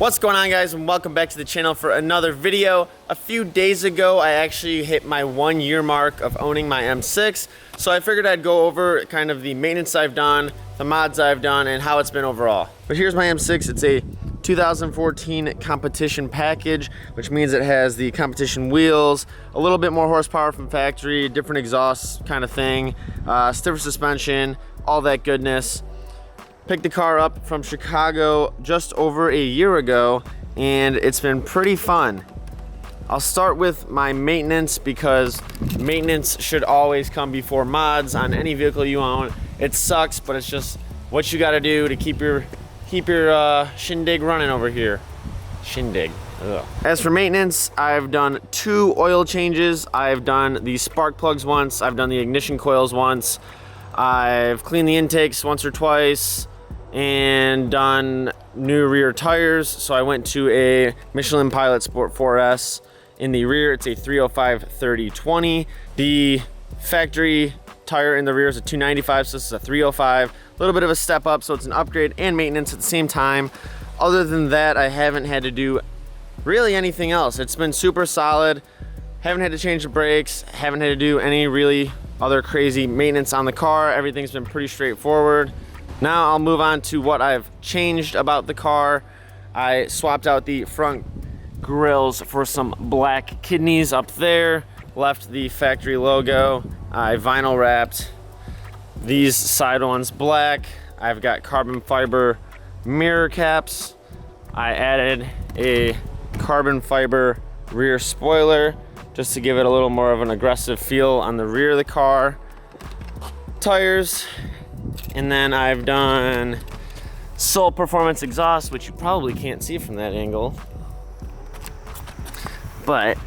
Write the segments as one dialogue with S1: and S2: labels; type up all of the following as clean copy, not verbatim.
S1: What's going on, guys, and welcome back to the channel for another video. A few days ago I actually hit my 1 year mark of owning my M6, so I figured I'd go over kind of the maintenance I've done, the mods I've done, and how it's been overall. But here's my M6. It's a 2014 competition package, which means it has the competition wheels, a little bit more horsepower from factory, different exhaust kind of thing, stiffer suspension, all that goodness. Picked the car up from Chicago just over a year ago, and it's been pretty fun. I'll start with my maintenance because maintenance should always come before mods on any vehicle you own. It sucks, but it's just what you got to do to keep your shindig running over here. Shindig. Ugh. As for maintenance, I've done 2 oil changes. I've done the spark plugs once. I've done the ignition coils once. I've cleaned the intakes once or twice and done new rear tires. So I went to a Michelin Pilot Sport 4S in the rear. It's a 305/30/20. The factory tire in the rear is a 295, so this is a 305. A little bit of a step up, so it's an upgrade and maintenance at the same time. Other than that, I haven't had to do really anything else. It's been super solid. Haven't had to change the brakes, haven't had to do any really other crazy maintenance on the car. Everything's been pretty straightforward. Now I'll move on to what I've changed about the car. I swapped out the front grills for some black kidneys up there, left the factory logo. I vinyl wrapped these side ones black. I've got carbon fiber mirror caps. I added a carbon fiber rear spoiler just to give it a little more of an aggressive feel on the rear of the car. Tires. And then I've done Soul Performance exhaust, which you probably can't see from that angle, but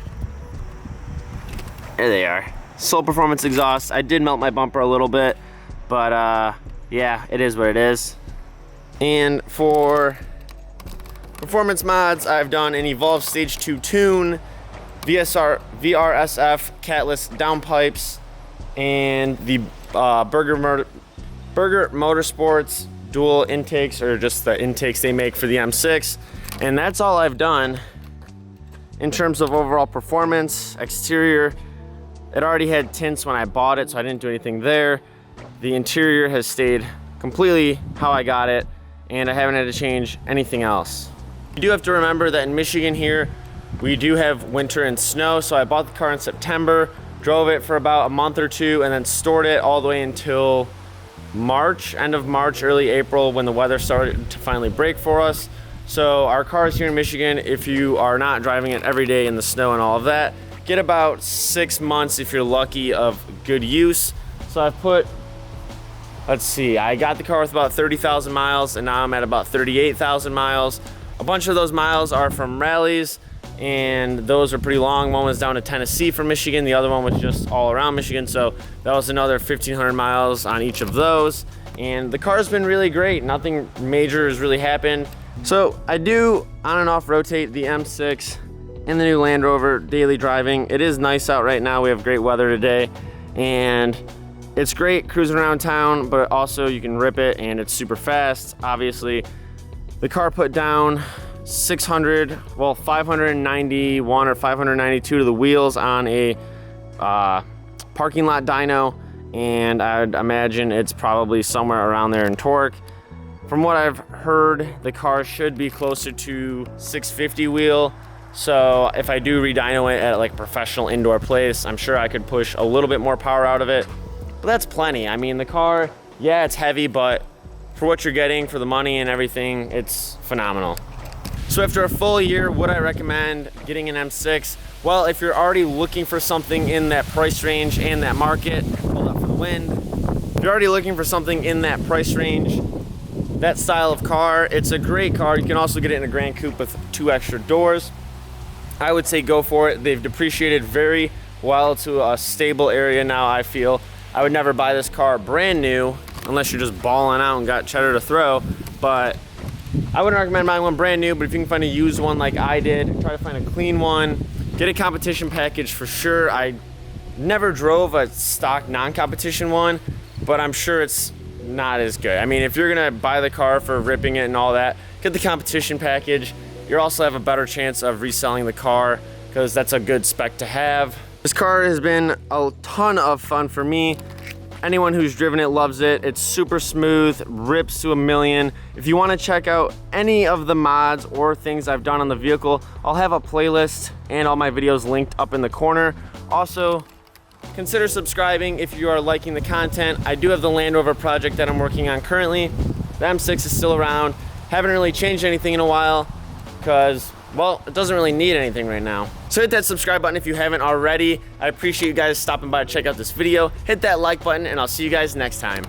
S1: there they are. Soul Performance exhaust. I did melt my bumper a little bit, but yeah, it is what it is. And for performance mods, I've done an Evolve Stage 2 tune, VRSF catless downpipes, and the Burger Motorsports dual intakes, or just the intakes they make for the M6. And that's all I've done in terms of overall performance. Exterior, it already had tints when I bought it, so I didn't do anything there. The interior has stayed completely how I got it, and I haven't had to change anything else. You do have to remember that in Michigan here, we do have winter and snow, so I bought the car in September, drove it for about a month or two, and then stored it all the way until March, end of March, early April, when the weather started to finally break for us. So our cars here in Michigan, if you are not driving it every day in the snow and all of that, get about 6 months if you're lucky of good use. So I've put, let's see, I got the car with about 30,000 miles, and now I'm at about 38,000 miles. A bunch of those miles are from rallies, and those are pretty long. One was down to Tennessee from Michigan, the other one was just all around Michigan, so that was another 1,500 miles on each of those. And the car's been really great. Nothing major has really happened. So I do on and off rotate the M6 and the new Land Rover daily driving. It is nice out right now. We have great weather today, and it's great cruising around town, but also you can rip it and it's super fast. Obviously, the car put down 591 or 592 to the wheels on a parking lot dyno, and I'd imagine it's probably somewhere around there in torque. From what I've heard, the car should be closer to 650 wheel, so if I do re-dyno it at like a professional indoor place, I'm sure I could push a little bit more power out of it, but that's plenty. I mean, the car, yeah, it's heavy, but for what you're getting for the money and everything, it's phenomenal. So after a full year, would I recommend getting an M6? Well, if you're already looking for something in that price range and that market, hold up for the wind. If you're already looking for something in that price range, that style of car, it's a great car. You can also get it in a Grand Coupe with 2 extra doors. I would say go for it. They've depreciated very well to a stable area now, I feel. I would never buy this car brand new unless you're just balling out and got cheddar to throw, but I wouldn't recommend buying one brand new, but if you can find a used one like I did, try to find a clean one. Get a competition package for sure. I never drove a stock non-competition one, but I'm sure it's not as good. I mean, if you're gonna buy the car for ripping it and all that, get the competition package. you also have a better chance of reselling the car because that's a good spec to have. This car has been a ton of fun for me. Anyone who's driven it loves it. It's super smooth, rips to a million. If you want to check out any of the mods or things I've done on the vehicle, I'll have a playlist and all my videos linked up in the corner. Also, consider subscribing if you are liking the content. I do have the Land Rover project that I'm working on currently. The M6 is still around. Haven't really changed anything in a while because, well, it doesn't really need anything right now. So hit that subscribe button if you haven't already. I appreciate you guys stopping by to check out this video. Hit that like button and I'll see you guys next time.